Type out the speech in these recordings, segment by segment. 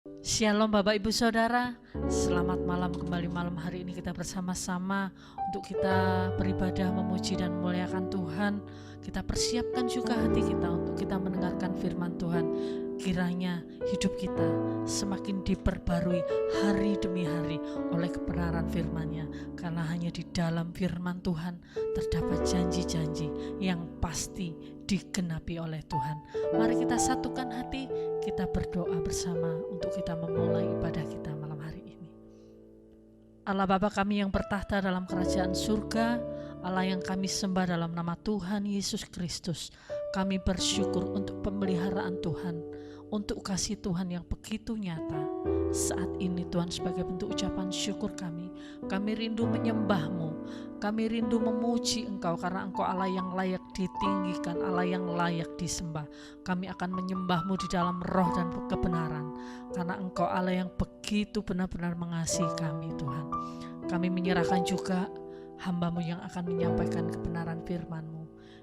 Shalom Bapak Ibu Saudara, selamat malam kembali. Malam hari ini kita bersama-sama untuk kita beribadah, memuji dan memuliakan Tuhan. Kita persiapkan juga hati kita untuk kita mendengarkan firman Tuhan. Kiranya hidup kita semakin diperbarui hari demi hari oleh kebenaran firman-Nya, karena hanya di dalam firman Tuhan terdapat janji-janji yang pasti digenapi oleh Tuhan. Mari kita satukan hati, kita berdoa bersama untuk kita memulai ibadah kita malam hari ini. Allah Bapa kami yang bertahta dalam kerajaan surga, Allah yang kami sembah dalam nama Tuhan Yesus Kristus, kami bersyukur untuk pemeliharaan Tuhan, untuk kasih Tuhan yang begitu nyata. Saat ini Tuhan, sebagai bentuk ucapan syukur kami rindu menyembah-Mu, kami rindu memuji Engkau, karena Engkau Allah yang layak ditinggikan, Allah yang layak disembah. Kami akan menyembah-Mu di dalam roh dan kebenaran, karena Engkau Allah yang begitu benar-benar mengasihi kami Tuhan. Kami menyerahkan juga hamba-Mu yang akan menyampaikan kebenaran firman-Mu.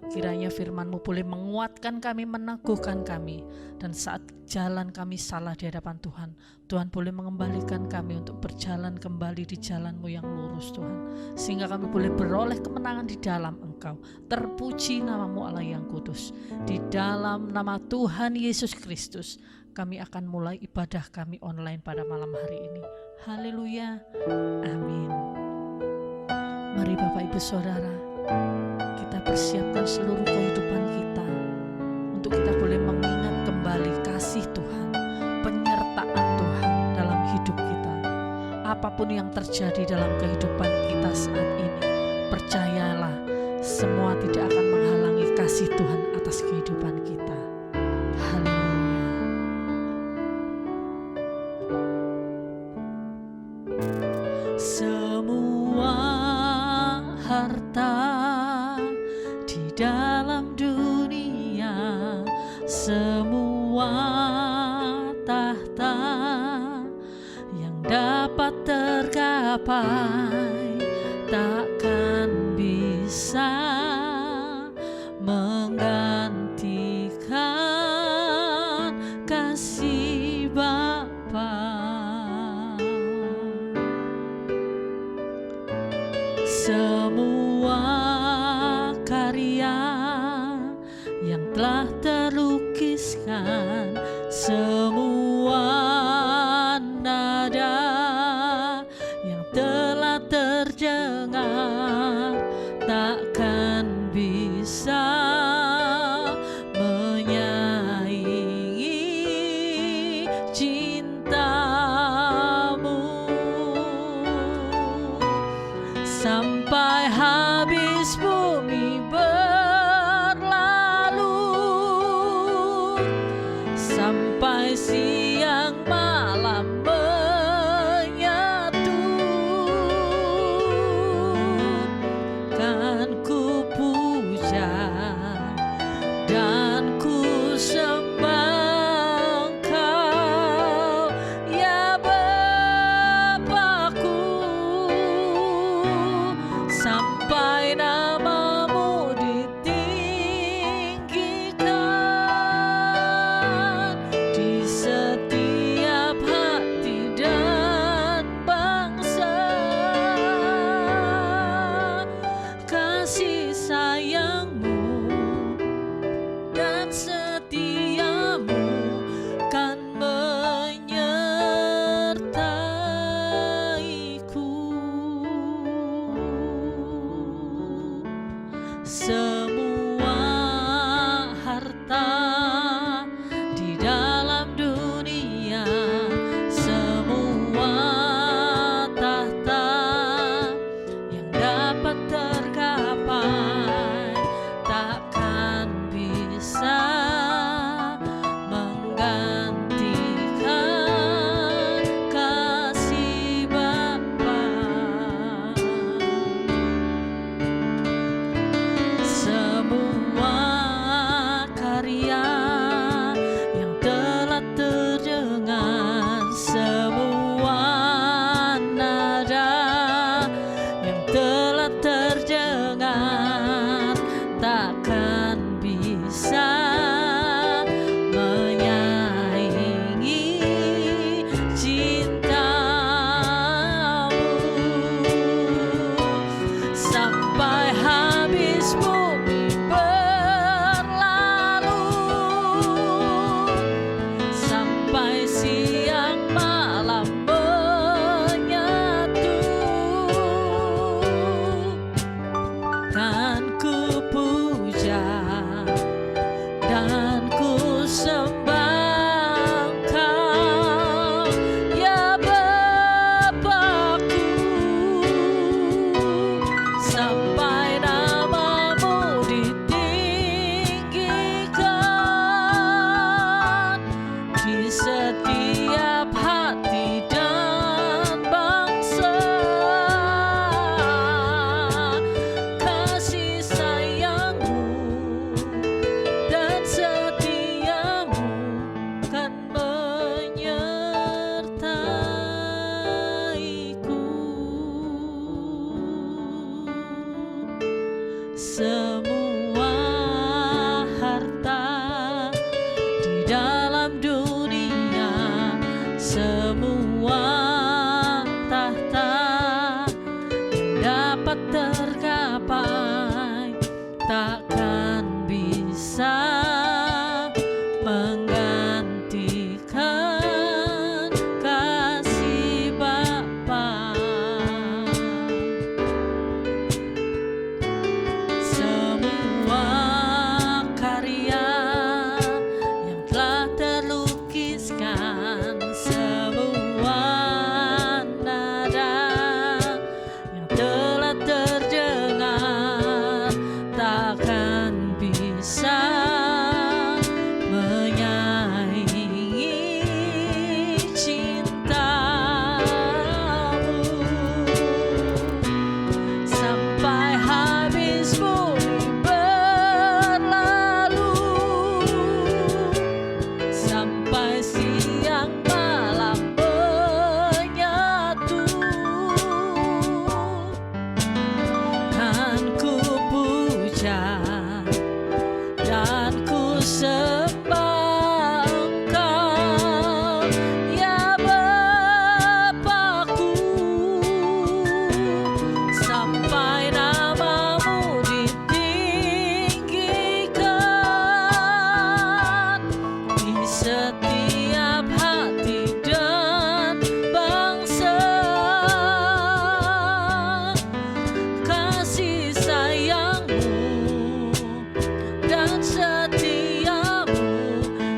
Kiranya firman-Mu boleh menguatkan kami, meneguhkan kami, dan saat jalan kami salah di hadapan Tuhan, Tuhan boleh mengembalikan kami untuk berjalan kembali di jalan-Mu yang lurus Tuhan, sehingga kami boleh beroleh kemenangan di dalam Engkau. Terpuji nama-Mu Allah yang kudus. Di dalam nama Tuhan Yesus Kristus kami akan mulai ibadah kami online pada malam hari ini. Haleluya, amin. Mari Bapak Ibu Saudara, kita persiapkan seluruh kehidupan kita untuk kita boleh mengingat kembali kasih Tuhan, penyertaan Tuhan dalam hidup kita. Apapun yang terjadi dalam kehidupan kita saat ini, percayalah, semua tidak akan menghalangi kasih Tuhan atas kehidupan kita. Haleluya. Semua harta di dalam dunia, semua tahta yang dapat tergapai takkan bisa menggantikan kasih Bapa. Semua karya yang telah terlukiskan, semua nada yang telah terdengar, takkan bisa menyaingi cinta-Mu sampai hari semua tahta yang dapat tergapai takkan bisa menggantikan kasih Bapa. Semua karya yang telah terlukiskan, semua nada yang telah terdengar takkan bisa menyaingi cintamu. Sampai habis bumi berlalu, sampai siang malam menyatu, kan ku puja dan ku sembah Engkau, ya Bapakku, sampai namamu ditinggikan di setiap hati dan bangsa. Kasih sayangmu dan setiamu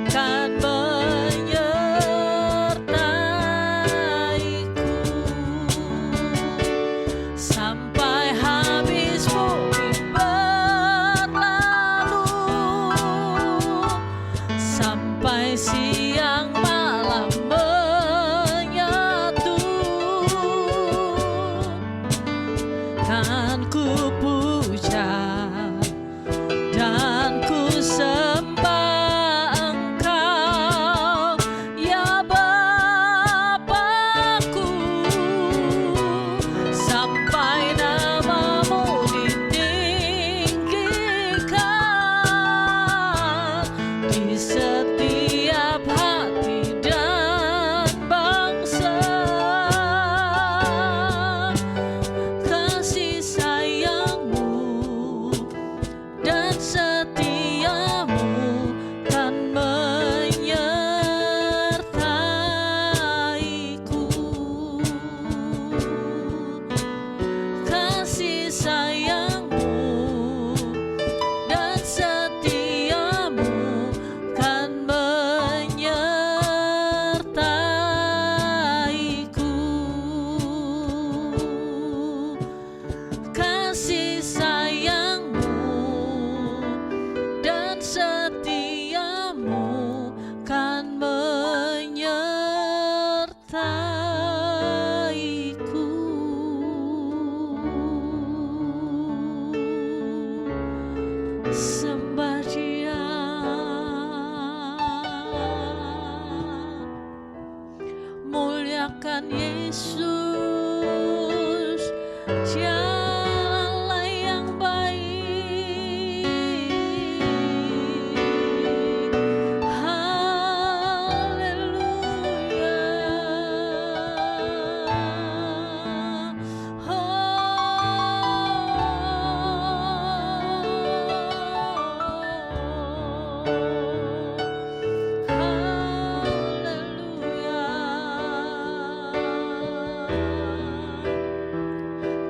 kan menyertaiku. Sampai habis bumi berlalu, sampai siang malam menyatu, kan ku puja dan ku sembah Engkau, ya Bapakku, sampai namamu ditinggikan di setiap hati dan bangsa. Kasih sayangmu dan setiamu kan menyertaiku. Kasih sayangmu dan setiamu kan menyertaiku. Kasih sayangmu dan setiamu kan menyertaiku. Sembah Dia, muliakan Yesus, Dialah yang baik. Haleluya. Haleluya.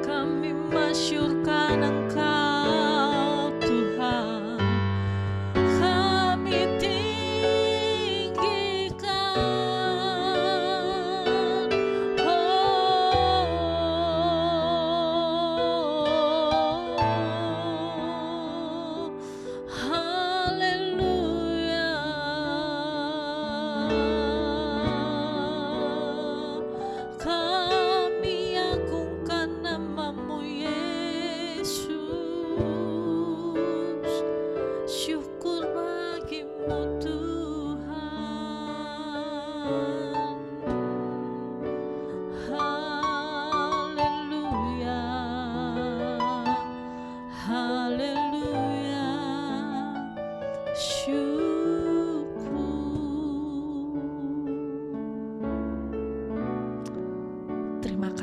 Kami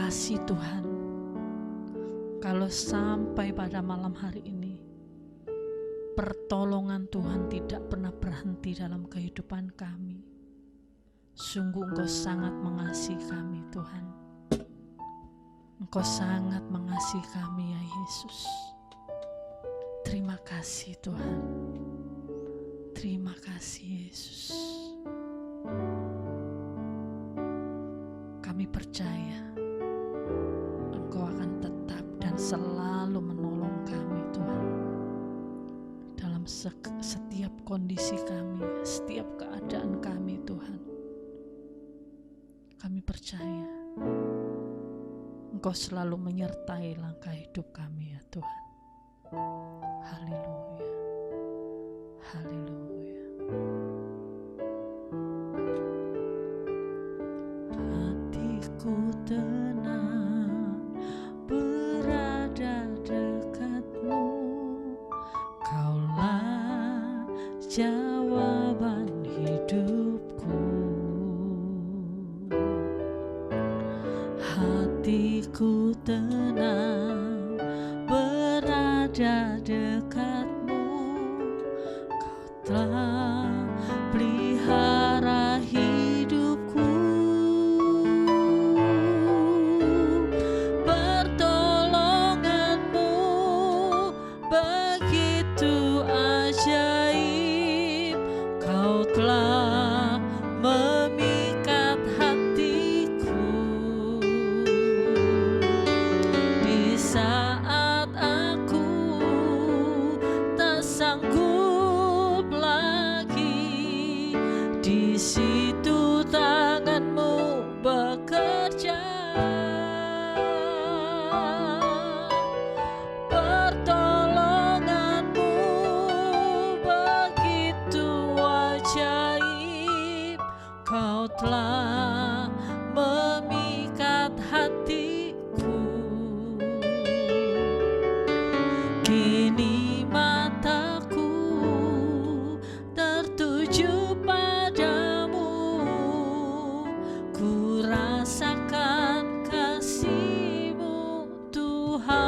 kasih Tuhan, kalau sampai pada malam hari ini pertolongan Tuhan tidak pernah berhenti dalam kehidupan kami. Sungguh Engkau sangat mengasihi kami Tuhan. Engkau sangat mengasihi kami ya Yesus. Terima kasih Tuhan. Terima kasih Yesus. Kami percaya Engkau akan tetap dan selalu menolong kami Tuhan. Dalam setiap kondisi kami, setiap keadaan kami Tuhan. Kami percaya Engkau selalu menyertai langkah hidup kami ya Tuhan. Haleluya. Haleluya. Hatiku tenang berada dekatmu, Kaulah jawaban hidupku. Hatiku tenang berada dekatmu, Kau telah pelihara hidupku. Pertolonganmu begitu ajaib, Kau telah memikat hatiku. Di saat aku tak sanggup lagi, di situ tanganmu bekerja. Pertolonganmu begitu ajaib, Kau telah memikat hatiku. Kini mataku tertuju padamu, ku rasakan kasih-Mu Tuhan.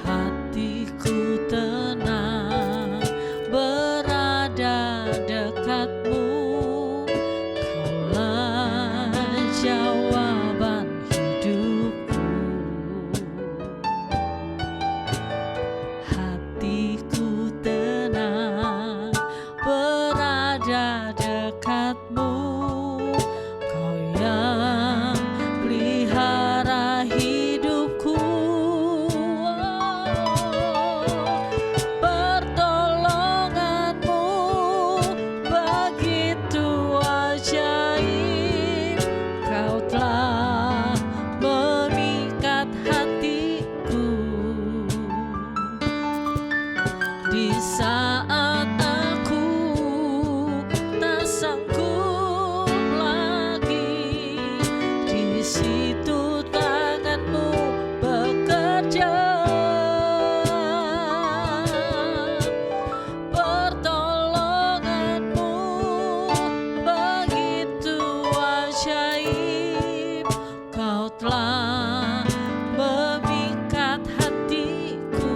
Hatiku tenang berada dekatmu, Kaulah jawaban hidupku. Hatiku tenang berada dekatmu, Kau yang pelihara hidupku. Pertolonganmu begitu ajaib, Kau telah memikat hatiku. Di saat aku tak sanggup lagi, di situ tanganmu bekerja. Pertolonganmu begitu ajaib, Kau telah memikat hatiku.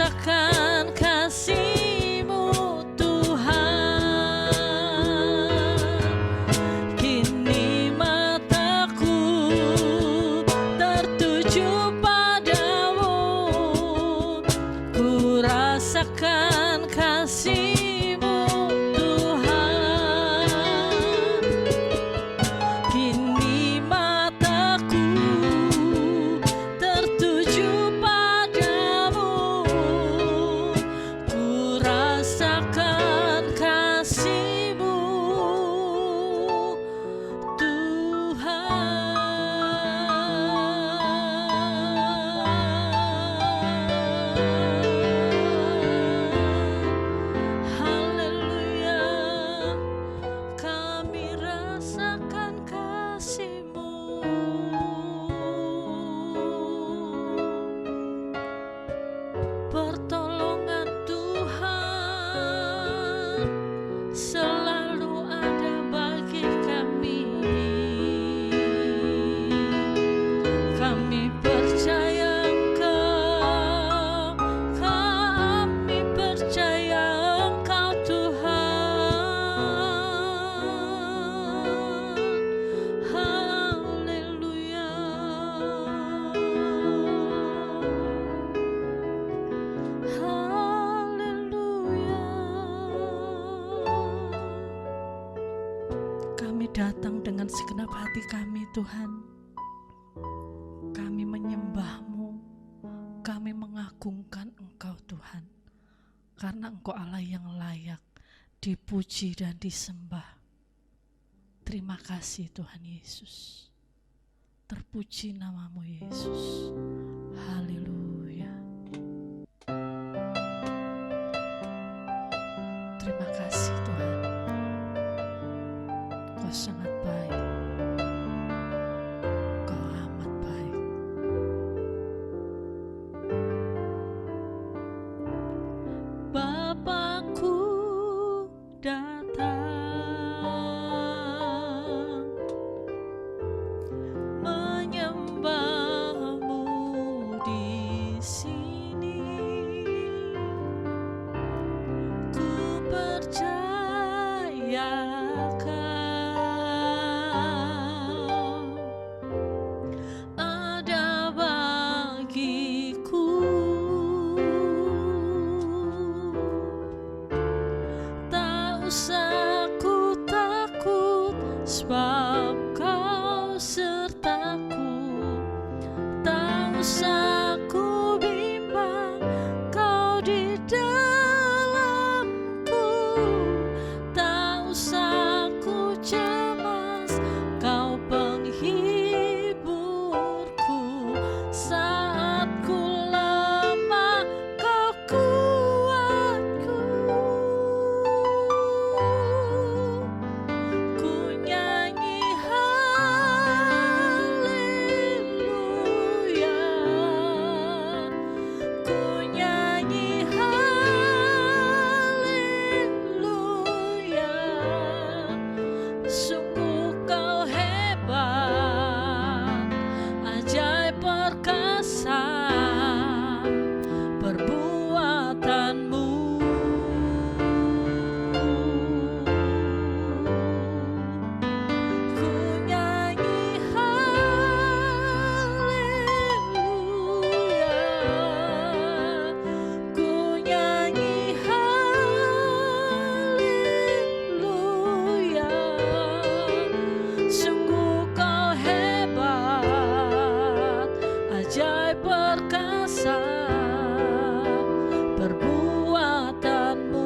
rasakan kasih-Mu Tuhan. Kini mataku tertuju padamu, ku rasakan kasih-Mu Tuhan. Kini mataku tertuju padamu, ku rasakan kasih-Mu Tuhan. Haleluya, kami rasakan kasih-Mu. Pertolongan Tuhan selalu ada bagi kami. Kami percaya Engkau, kami percaya Engkau Tuhan. Haleluya. Haleluya. Kami datang dengan segenap hati kami Tuhan. Kami menyembah-Mu, kami mengagungkan Engkau Tuhan, karena Engkau Allah yang layak dipuji dan disembah. Terima kasih Tuhan Yesus. Terpuji nama-Mu Yesus. Haleluya. Terima kasih Tuhan. Kau sangat baik. Kau amat baik. Bapakku datang menyembah-Mu di sini. Ku percaya Kau ada bagiku. Tak usah ku takut, sebab Kau sertaku. Tak usah ku bimbang, Kau di dalamku. Tak usah ku cemas, Kau penghiburku. Saat ku lemah, Kau kuatku. Ku nyanyi haleluya. Ku nyanyi haleluya. Sungguh Kau hebat, ajaib perkasa perbuatanmu. Ku nyanyi haleluya. Ku nyanyi haleluya. Sungguh Kau hebat, ajaib perkasa perbuatanmu.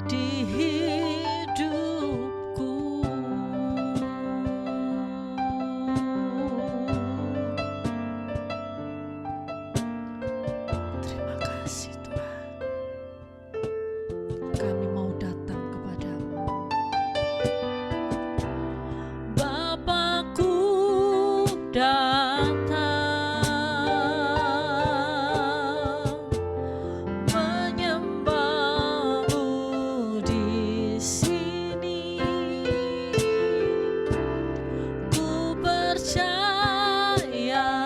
Di hidupku. Terima kasih Tuhan. Kami mau datang kepadamu. Bapakku datang menyembah-Mu di sini. Ku percaya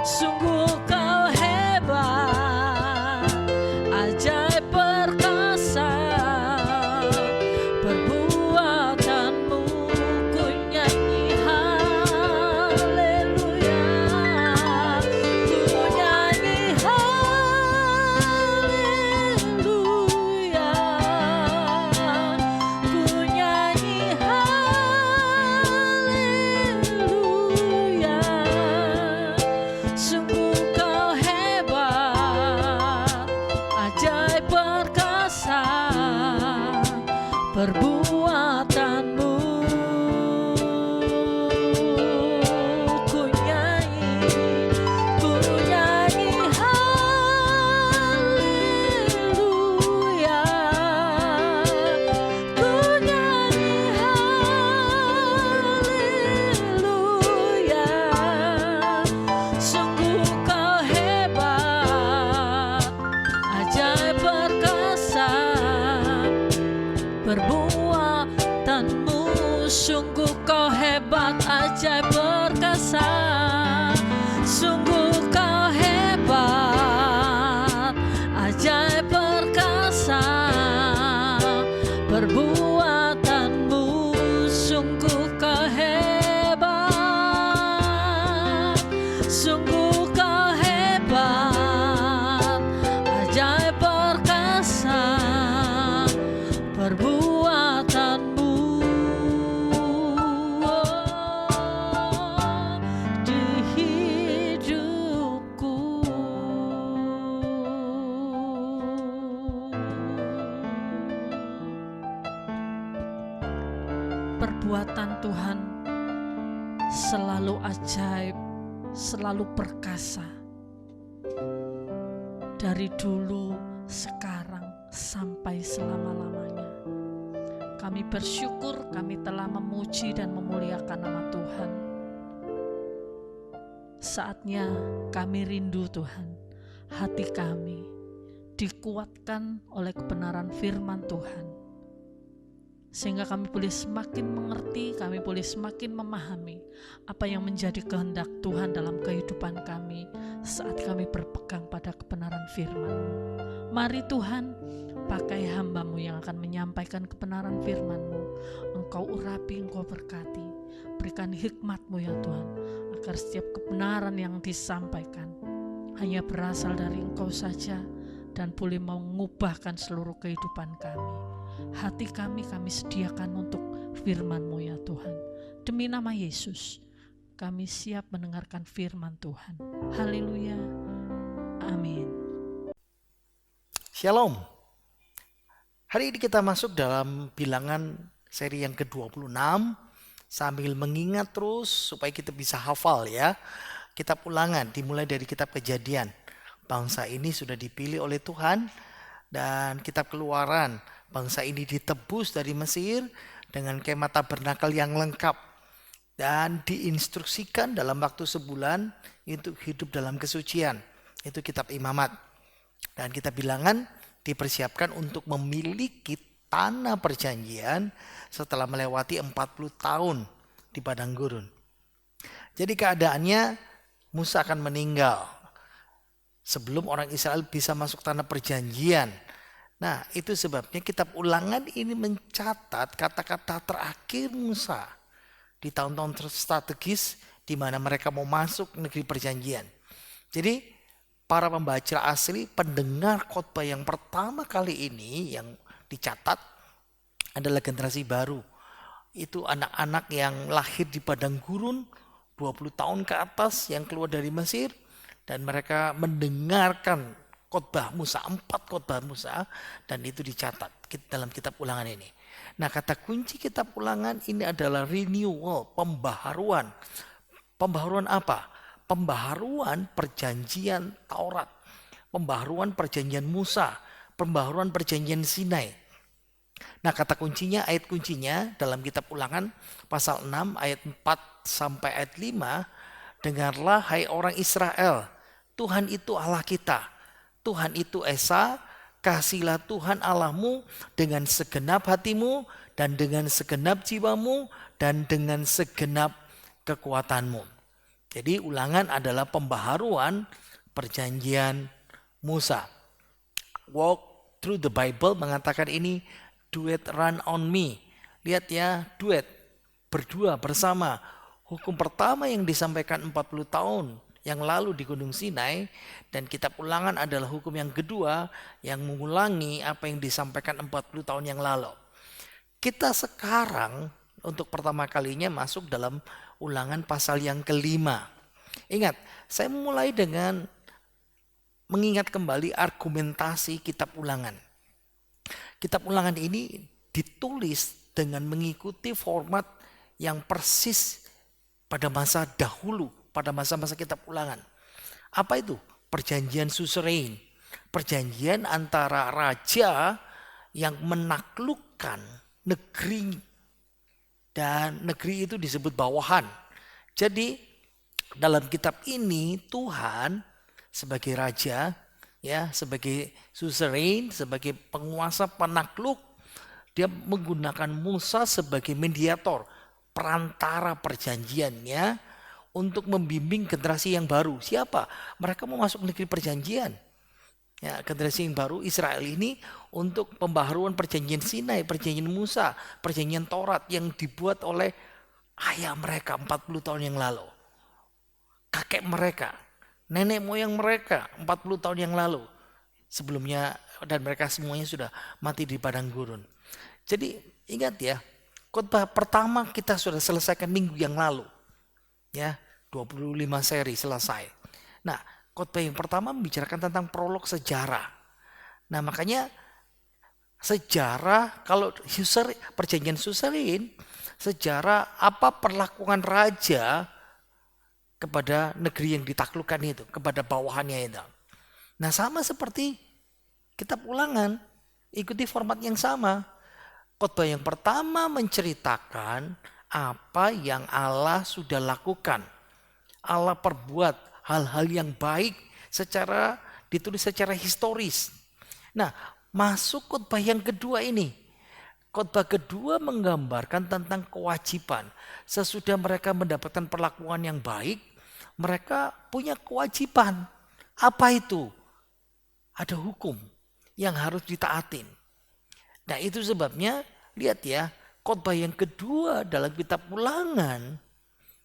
Sungguh kau hebat, ajaib perkasa, perbuatanmu ku nyanyi haleluya, ku nyanyi haleluya, ku nyanyi haleluya. Sungguh kau hebat, ajaib perkasa, perbuatanmu ku nyanyi haleluya, ku nyanyi haleluya. Sungguh kau hebat, ajaib perkasa, perbuatanmu. Sungguh kau hebat, ajaib perkasa, sungguh kau hebat, ajaib perkasa, perbuatanmu. Sungguh kau hebat, sungguh kau hebat, ajaib perkasa, perbuatanmu di hidupku. Perbuatan Tuhan selalu ajaib, selalu perkasa. Dari dulu, sekarang, sampai selama-lamanya. Kami bersyukur kami telah memuji dan memuliakan nama Tuhan. Saatnya kami rindu Tuhan, hati kami dikuatkan oleh kebenaran firman Tuhan, sehingga kami boleh semakin mengerti, kami boleh semakin memahami apa yang menjadi kehendak Tuhan dalam kehidupan kami saat kami berpegang pada kebenaran firman. Mari Tuhan, pakai hamba-Mu yang akan menyampaikan kebenaran firman-Mu. Engkau urapi, Engkau berkati, berikan hikmat-Mu ya Tuhan, agar setiap kebenaran yang disampaikan hanya berasal dari Engkau saja dan boleh mengubahkan seluruh kehidupan kami. Hati kami sediakan untuk firman-Mu ya Tuhan. Demi nama Yesus, kami siap mendengarkan firman Tuhan. Haleluya. Amin. Shalom. Hari ini kita masuk dalam bilangan seri yang ke-26 sambil mengingat terus supaya kita bisa hafal ya. Kitab Ulangan dimulai dari kitab Kejadian. Bangsa ini sudah dipilih oleh Tuhan, dan kitab Keluaran, bangsa ini ditebus dari Mesir dengan kemah tabernakel yang lengkap dan diinstruksikan dalam waktu sebulan untuk hidup dalam kesucian. Itu kitab Imamat. Dan kitab Bilangan dipersiapkan untuk memiliki tanah perjanjian setelah melewati 40 tahun di padang gurun. Jadi keadaannya Musa akan meninggal sebelum orang Israel bisa masuk tanah perjanjian. Nah, itu sebabnya kitab Ulangan ini mencatat kata-kata terakhir Musa di tahun-tahun strategis di mana mereka mau masuk negeri perjanjian. Jadi para pembaca asli, pendengar khotbah yang pertama kali ini yang dicatat adalah generasi baru. Itu anak-anak yang lahir di padang gurun 20 tahun ke atas yang keluar dari Mesir, dan mereka mendengarkan khotbah Musa, 4 khotbah Musa, dan itu dicatat dalam kitab Ulangan ini. Nah, kata kunci kitab Ulangan ini adalah renewal, pembaharuan. Pembaharuan apa? Pembaharuan perjanjian Taurat, pembaharuan perjanjian Musa, pembaharuan perjanjian Sinai. Nah, kata kuncinya, ayat kuncinya dalam kitab Ulangan pasal 6 ayat 4 sampai ayat 5, dengarlah hai orang Israel, Tuhan itu Allah kita, Tuhan itu Esa, kasihlah Tuhan Allahmu dengan segenap hatimu dan dengan segenap jiwamu dan dengan segenap kekuatanmu. Jadi ulangan adalah pembaharuan perjanjian Musa. Walk through the Bible mengatakan ini, duet run on me. Lihat ya, duet, berdua, bersama. Hukum pertama yang disampaikan 40 tahun yang lalu di Gunung Sinai, dan kitab ulangan adalah hukum yang kedua yang mengulangi apa yang disampaikan 40 tahun yang lalu. Kita sekarang untuk pertama kalinya masuk dalam ulangan pasal yang kelima. Ingat, saya mulai dengan mengingat kembali argumentasi kitab ulangan. Kitab ulangan ini ditulis dengan mengikuti format yang persis pada masa dahulu, pada masa-masa kitab ulangan. Apa itu? Perjanjian suzerain. Perjanjian antara raja yang menaklukkan negeri, dan negeri itu disebut bawahan. Jadi dalam kitab ini Tuhan sebagai raja, ya, sebagai suzerain, sebagai penguasa penakluk, dia menggunakan Musa sebagai mediator, perantara perjanjiannya untuk membimbing generasi yang baru. Siapa? Mereka mau masuk negeri perjanjian. Ya, generasi yang baru Israel ini untuk pembaharuan perjanjian Sinai, perjanjian Musa, perjanjian Taurat yang dibuat oleh ayah mereka 40 tahun yang lalu. Kakek mereka, nenek moyang mereka 40 tahun yang lalu. Sebelumnya, dan mereka semuanya sudah mati di padang gurun. Jadi ingat ya, khotbah pertama kita sudah selesaikan minggu yang lalu. Ya, 25 seri selesai. Nah, khotbah yang pertama membicarakan tentang prolog sejarah. Nah, makanya sejarah, kalau perjanjian suzerain, sejarah apa perlakuan raja kepada negeri yang ditaklukkan itu, kepada bawahannya itu. Nah, sama seperti kitab ulangan, ikuti format yang sama. Khotbah yang pertama menceritakan apa yang Allah sudah lakukan. Allah perbuat hal-hal yang baik ditulis secara historis. Nah, masuk khotbah yang kedua ini. Khotbah kedua menggambarkan tentang kewajiban. Sesudah mereka mendapatkan perlakuan yang baik, mereka punya kewajiban. Apa itu? Ada hukum yang harus ditaatin. Nah, itu sebabnya lihat ya, khotbah yang kedua dalam kitab ulangan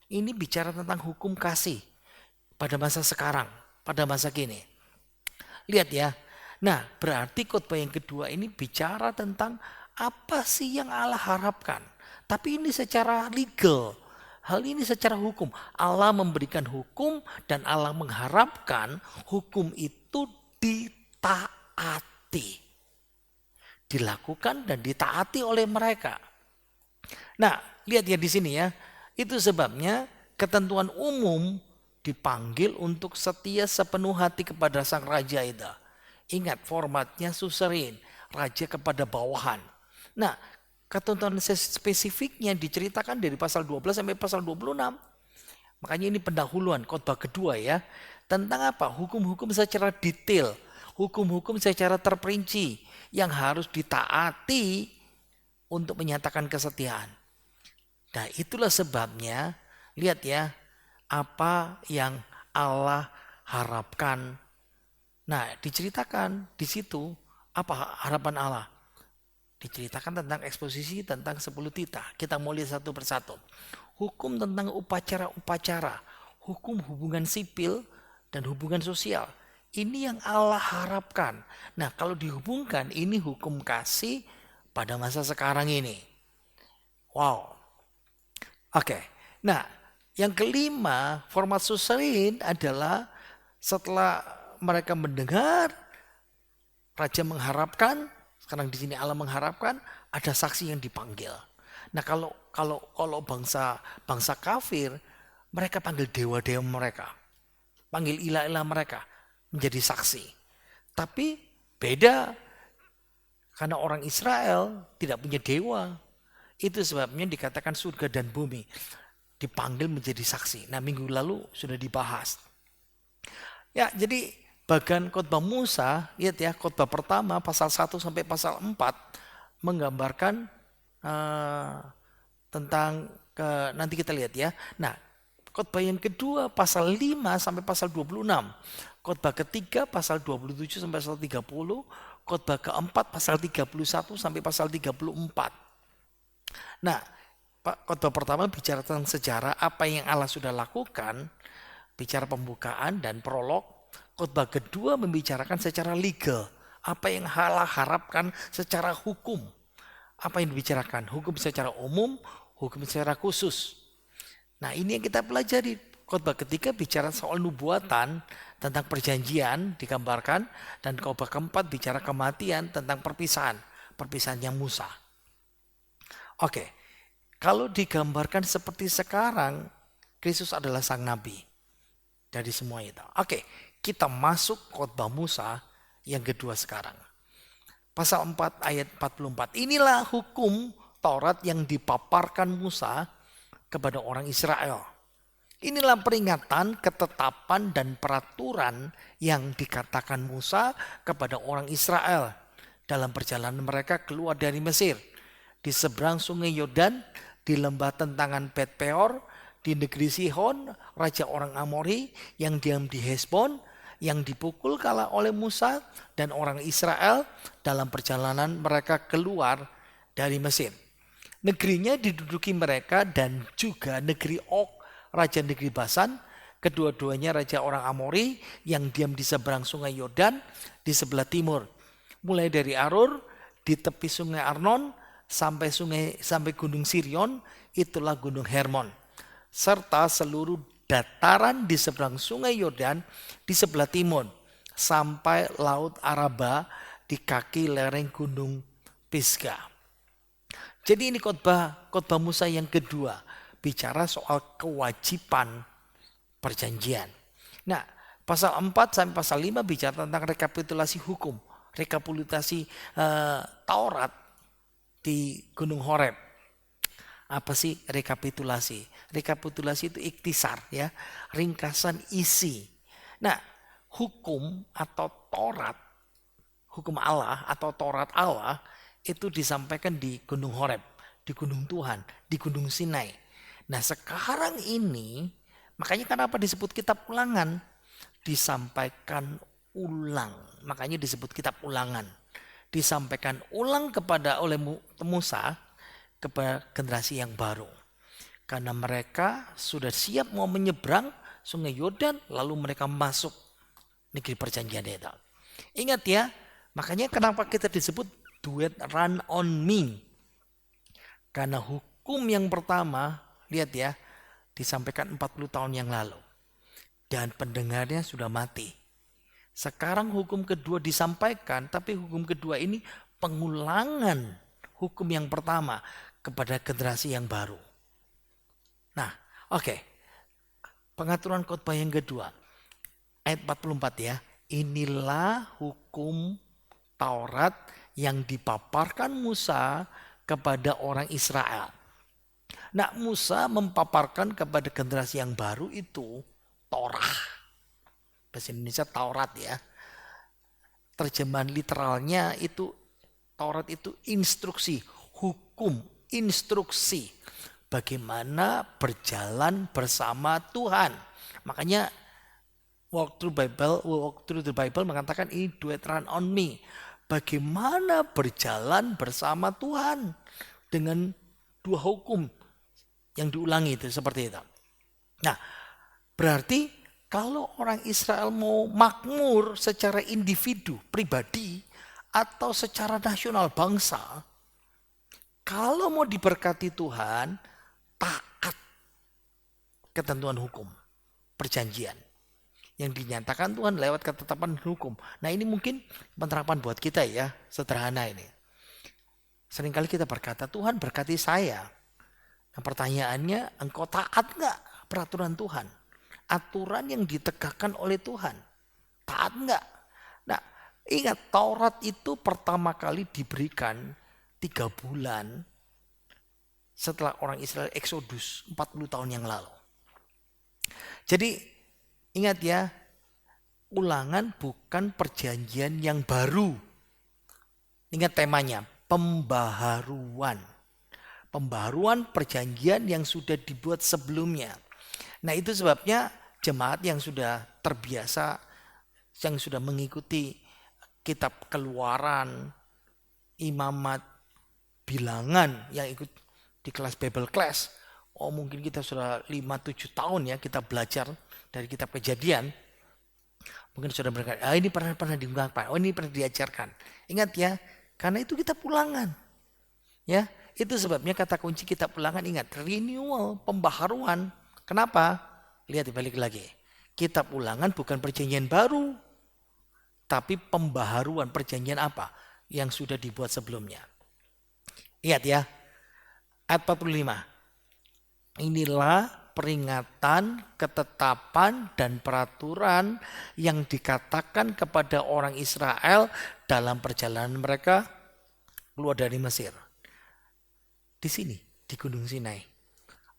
ini bicara tentang hukum kasih pada masa sekarang, pada masa kini. Lihat ya. Nah, berarti khotbah yang kedua ini bicara tentang apa sih yang Allah harapkan. Tapi ini secara legal. Hal ini secara hukum. Allah memberikan hukum dan Allah mengharapkan hukum itu ditaati. Dilakukan dan ditaati oleh mereka. Nah, lihat ya di sini ya. Itu sebabnya ketentuan umum dipanggil untuk setia sepenuh hati kepada sang raja itu. Ingat formatnya suzerain, raja kepada bawahan. Nah, ketentuan spesifiknya diceritakan dari pasal 12 sampai pasal 26. Makanya ini pendahuluan khotbah kedua ya. Tentang apa? Hukum-hukum secara detail, hukum-hukum secara terperinci yang harus ditaati untuk menyatakan kesetiaan. Nah, itulah sebabnya lihat ya, apa yang Allah harapkan. Nah, diceritakan di situ apa harapan Allah. Diceritakan tentang eksposisi tentang 10 titah. Kita mau lihat satu persatu. Hukum tentang upacara-upacara, hukum hubungan sipil dan hubungan sosial. Ini yang Allah harapkan. Nah, kalau dihubungkan ini hukum kasih pada masa sekarang ini. Wow. Oke. Nah, yang kelima, format suzerain adalah setelah mereka mendengar, raja mengharapkan, sekarang di sini Allah mengharapkan, ada saksi yang dipanggil. Nah, kalau bangsa kafir, mereka panggil dewa-dewa mereka, panggil ilah-ilah mereka menjadi saksi. Tapi beda karena orang Israel tidak punya dewa. Itu sebabnya dikatakan surga dan bumi dipanggil menjadi saksi. Nah, minggu lalu sudah dibahas. Ya, jadi bagian khotbah Musa, lihat ya, khotbah pertama pasal 1 sampai pasal 4 menggambarkan tentang nanti kita lihat ya. Nah, Khotbah yang kedua pasal 5 sampai pasal 26. Khotbah ketiga pasal 27 sampai pasal 30. Khotbah keempat pasal 31 sampai pasal 34. Nah, khotbah pertama bicara tentang sejarah apa yang Allah sudah lakukan, bicara pembukaan dan prolog. Khotbah kedua membicarakan secara legal, apa yang Allah harapkan secara hukum. Apa yang dibicarakan? Hukum secara umum, hukum secara khusus. Nah, ini yang kita pelajari. Khotbah ketiga bicara soal nubuatan tentang perjanjian digambarkan, dan khotbah keempat bicara kematian tentang perpisahannya Musa. Oke, kalau digambarkan seperti sekarang, Kristus adalah sang nabi dari semua itu. Oke, kita masuk khotbah Musa yang kedua sekarang. Pasal 4 ayat 44. Inilah hukum Taurat yang dipaparkan Musa kepada orang Israel. Inilah peringatan, ketetapan, dan peraturan yang dikatakan Musa kepada orang Israel dalam perjalanan mereka keluar dari Mesir, di seberang sungai Yordan, di lembah tentangan Bet Peor, di negeri Sihon, raja orang Amori yang diam di Hesbon, yang dipukul kalah oleh Musa dan orang Israel dalam perjalanan mereka keluar dari Mesir. Negerinya diduduki mereka dan juga negeri Og, raja negeri Basan, kedua-duanya raja orang Amori yang diam di seberang sungai Yordan di sebelah timur. Mulai dari Arur di tepi sungai Arnon sampai gunung Sirion, itulah gunung Hermon, serta seluruh dataran di seberang sungai Yordan di sebelah timur sampai laut Araba di kaki lereng gunung Pisgah. Jadi ini khotbah Musa yang kedua, bicara soal kewajiban perjanjian. Nah, pasal 4 sampai pasal 5 bicara tentang rekapitulasi hukum, rekapitulasi Taurat di Gunung Horeb. Apa sih rekapitulasi? Rekapitulasi itu ikhtisar, ya, ringkasan isi. Nah, hukum atau Taurat, hukum Allah atau Taurat Allah itu disampaikan di Gunung Horeb, di Gunung Tuhan, di Gunung Sinai. Nah, sekarang ini makanya kenapa disebut kitab ulangan? Disampaikan ulang, makanya disebut kitab ulangan. Disampaikan ulang oleh Musa kepada generasi yang baru. Karena mereka sudah siap mau menyeberang sungai Yordan, lalu mereka masuk negeri perjanjian itu. Ingat ya, makanya kenapa kita disebut do it run on me. Karena hukum yang pertama, lihat ya, disampaikan 40 tahun yang lalu. Dan pendengarnya sudah mati. Sekarang hukum kedua disampaikan, tapi hukum kedua ini pengulangan hukum yang pertama kepada generasi yang baru. Nah, oke. Pengaturan khotbah yang kedua. Ayat 44 ya. Inilah hukum Taurat yang dipaparkan Musa kepada orang Israel. Nah, Musa mempaparkan kepada generasi yang baru itu Torah. Bahasa Indonesia Taurat ya. Terjemahan literalnya itu Taurat itu instruksi, hukum, instruksi. Bagaimana berjalan bersama Tuhan. Makanya Walk Through the Bible mengatakan ini do it run on me. Bagaimana berjalan bersama Tuhan dengan dua hukum yang diulangi itu seperti itu. Nah, berarti kalau orang Israel mau makmur secara individu, pribadi, atau secara nasional bangsa, kalau mau diberkati Tuhan, taat ketentuan hukum, perjanjian yang dinyatakan Tuhan lewat ketetapan hukum. Nah, ini mungkin penerapan buat kita ya, sederhana ini. Seringkali kita berkata, Tuhan berkati saya. Nah, pertanyaannya, engkau taat nggak peraturan Tuhan? Aturan yang ditegakkan oleh Tuhan, taat nggak? Nah, ingat Taurat itu pertama kali diberikan 3 bulan setelah orang Israel Exodus 40 tahun yang lalu. Jadi ingat ya, ulangan bukan perjanjian yang baru. Ingat temanya, pembaharuan. Pembaharuan perjanjian yang sudah dibuat sebelumnya. Nah itu sebabnya jemaat yang sudah terbiasa, yang sudah mengikuti kitab Keluaran, Imamat, Bilangan, yang ikut di kelas Bible Class. Oh mungkin kita sudah 5-7 tahun ya kita belajar dari kitab Kejadian. Mungkin sudah berkata, ini pernah diungkapkan, oh ini pernah diajarkan. Ingat ya, karena itu kita ulangan. Ya, itu sebabnya kata kunci kitab Ulangan, ingat, renewal, pembaharuan. Kenapa? Lihat balik lagi. Kitab Ulangan bukan perjanjian baru, tapi pembaharuan perjanjian apa yang sudah dibuat sebelumnya. Ingat ya, ayat 45. Inilah peringatan, ketetapan, dan peraturan yang dikatakan kepada orang Israel dalam perjalanan mereka keluar dari Mesir. Di sini, di Gunung Sinai.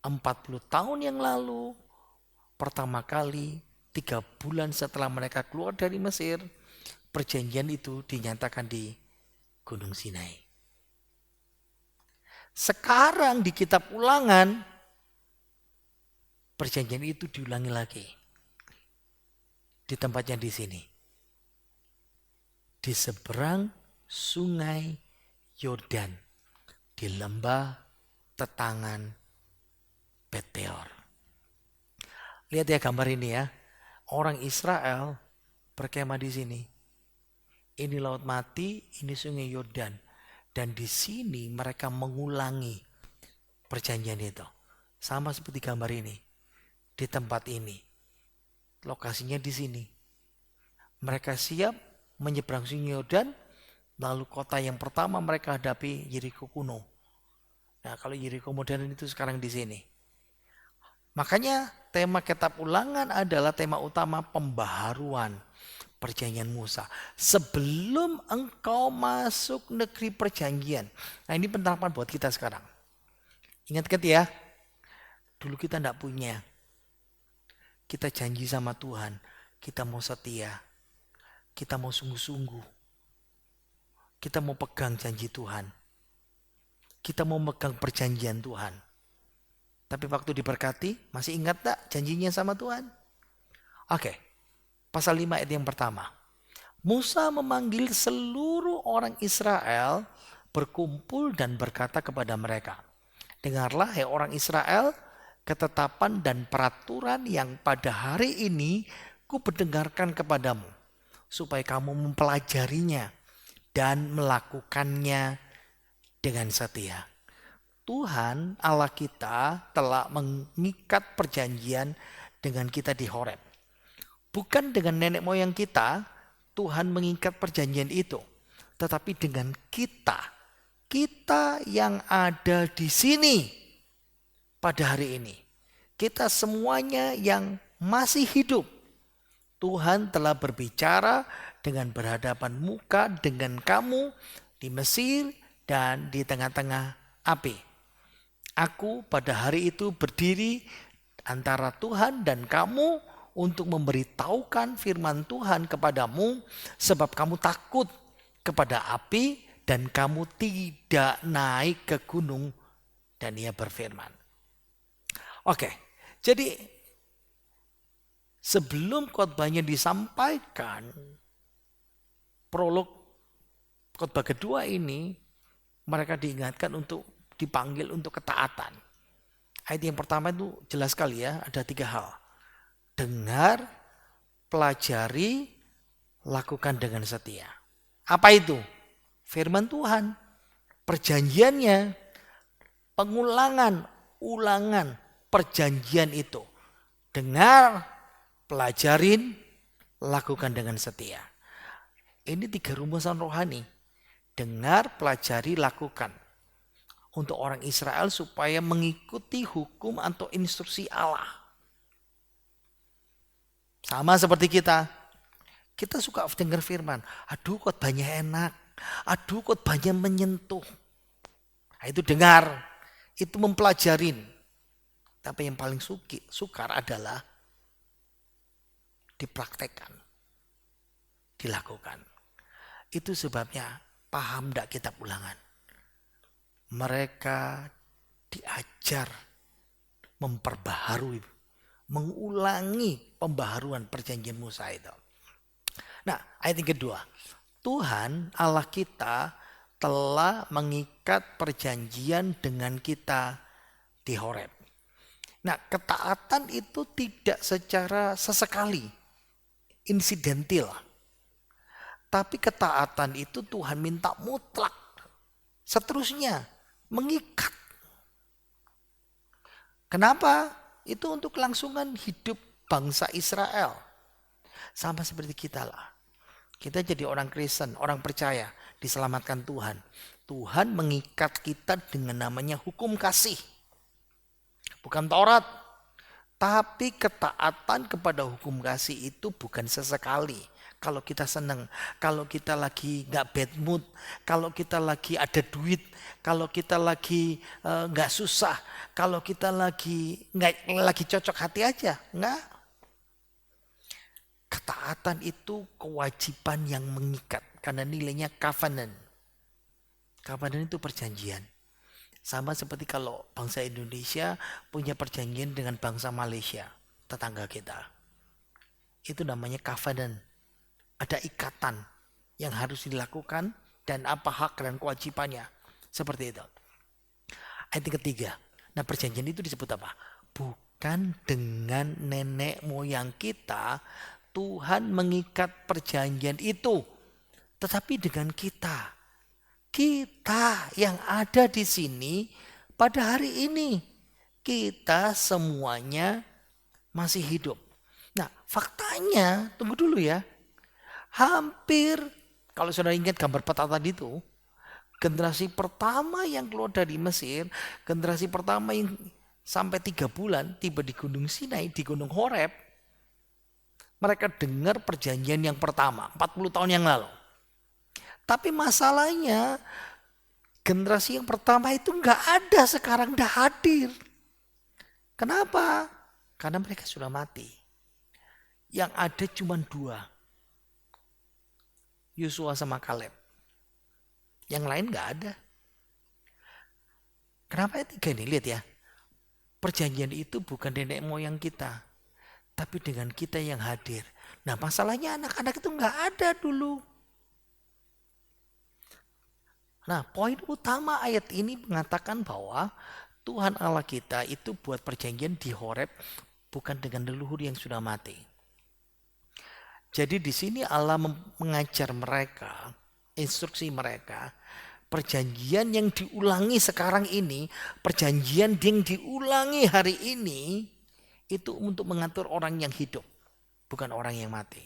40 tahun yang lalu, pertama kali 3 bulan setelah mereka keluar dari Mesir, perjanjian itu dinyatakan di Gunung Sinai. Sekarang di kitab Ulangan, perjanjian itu diulangi lagi. Di tempatnya di sini. Di seberang sungai Yordan. Di lembah tetangan Bet-peor. Lihat ya gambar ini ya. Orang Israel berkemah di sini. Ini laut mati, ini sungai Yordan. Dan di sini mereka mengulangi perjanjian itu. Sama seperti gambar ini. Di tempat ini. Lokasinya di sini. Mereka siap menyeberang sungai Yordan. Lalu kota yang pertama mereka hadapi Yeriko kuno. Nah, kalau Yeriko modern itu sekarang di sini. Makanya tema kitab Ulangan adalah tema utama pembaharuan perjanjian Musa. Sebelum engkau masuk negeri perjanjian. Nah, ini penerapan buat kita sekarang. Ingat ya, dulu kita tidak punya. Kita janji sama Tuhan, kita mau setia. Kita mau sungguh-sungguh. Kita mau pegang janji Tuhan. Kita mau megang perjanjian Tuhan. Tapi waktu diberkati, masih ingat tak janjinya sama Tuhan? Oke, pasal 5 ayat yang pertama. Musa memanggil seluruh orang Israel berkumpul dan berkata kepada mereka, dengarlah hai orang Israel, ketetapan dan peraturan yang pada hari ini ku pendengarkan kepadamu, supaya kamu mempelajarinya dan melakukannya dengan setia. Tuhan Allah kita telah mengikat perjanjian dengan kita di Horeb. Bukan dengan nenek moyang kita, Tuhan mengikat perjanjian itu. Tetapi dengan kita. Kita yang ada di sini pada hari ini. Kita semuanya yang masih hidup. Tuhan telah berbicara dengan berhadapan muka dengan kamu di Mesir dan di tengah-tengah api. Aku pada hari itu berdiri antara Tuhan dan kamu untuk memberitahukan firman Tuhan kepadamu, sebab kamu takut kepada api dan kamu tidak naik ke gunung. Dan ia berfirman. Oke, jadi sebelum khotbahnya disampaikan, prolog khotbah kedua ini, mereka diingatkan untuk dipanggil untuk ketaatan. Ayat yang pertama itu jelas sekali ya, ada 3 hal. Dengar, pelajari, lakukan dengan setia. Apa itu? Firman Tuhan, perjanjiannya, pengulangan, ulangan perjanjian itu. Dengar, pelajarin, lakukan dengan setia. Ini 3 rumusan rohani. Dengar, pelajari, lakukan. Untuk orang Israel supaya mengikuti hukum atau instruksi Allah. Sama seperti kita. Kita suka dengar firman. Aduh khotbahnya enak. Aduh khotbahnya menyentuh. Nah, itu dengar. Itu mempelajarin. Tapi yang paling sukar adalah dipraktekkan. Dilakukan. Itu sebabnya paham tidak kitab Ulangan. Mereka diajar memperbaharui, mengulangi pembaharuan perjanjian Musa itu. Nah, ayat yang kedua. Tuhan Allah kita telah mengikat perjanjian dengan kita di Horeb. Nah, ketaatan itu tidak secara sesekali, insidental. Tapi ketaatan itu Tuhan minta mutlak. Seterusnya, mengikat. Kenapa? Itu untuk kelangsungan hidup bangsa Israel. Sama seperti kita lah. Kita jadi orang Kristen, orang percaya, diselamatkan Tuhan. Tuhan mengikat kita dengan namanya hukum kasih. Bukan Taurat. Tapi ketaatan kepada hukum kasih itu bukan sesekali. Kalau kita senang, kalau kita lagi gak bad mood, kalau kita lagi ada duit, kalau kita lagi gak susah, kalau kita lagi cocok hati aja. Enggak. Ketaatan itu kewajiban yang mengikat karena nilainya covenant. Covenant itu perjanjian. Sama seperti kalau bangsa Indonesia punya perjanjian dengan bangsa Malaysia, tetangga kita. Itu namanya covenant. Ada ikatan yang harus dilakukan dan apa hak dan kewajibannya. Seperti itu. Ayat yang ketiga. Nah, perjanjian itu disebut apa? Bukan dengan nenek moyang kita Tuhan mengikat perjanjian itu. Tetapi dengan kita. Kita yang ada di sini pada hari ini. Kita semuanya masih hidup. Nah, faktanya, tunggu dulu ya. Hampir, kalau saudara ingat gambar peta tadi itu, generasi pertama yang keluar dari Mesir, generasi pertama yang sampai 3 bulan tiba di Gunung Sinai, di Gunung Horeb, mereka dengar perjanjian yang pertama, 40 tahun yang lalu. Tapi masalahnya, generasi yang pertama itu nggak ada sekarang, udah hadir. Kenapa? Karena mereka sudah mati. Yang ada cuma 2. Yosua sama Kaleb. Yang lain nggak ada. Kenapa ayat 3 ini? Lihat ya. Perjanjian itu bukan nenek moyang kita. Tapi dengan kita yang hadir. Nah, masalahnya anak-anak itu nggak ada dulu. Nah, poin utama ayat ini mengatakan bahwa Tuhan Allah kita itu buat perjanjian di Horeb bukan dengan leluhur yang sudah mati. Jadi di sini Allah mengajar mereka, instruksi mereka, perjanjian yang diulangi sekarang ini, perjanjian yang diulangi hari ini, itu untuk mengatur orang yang hidup, bukan orang yang mati.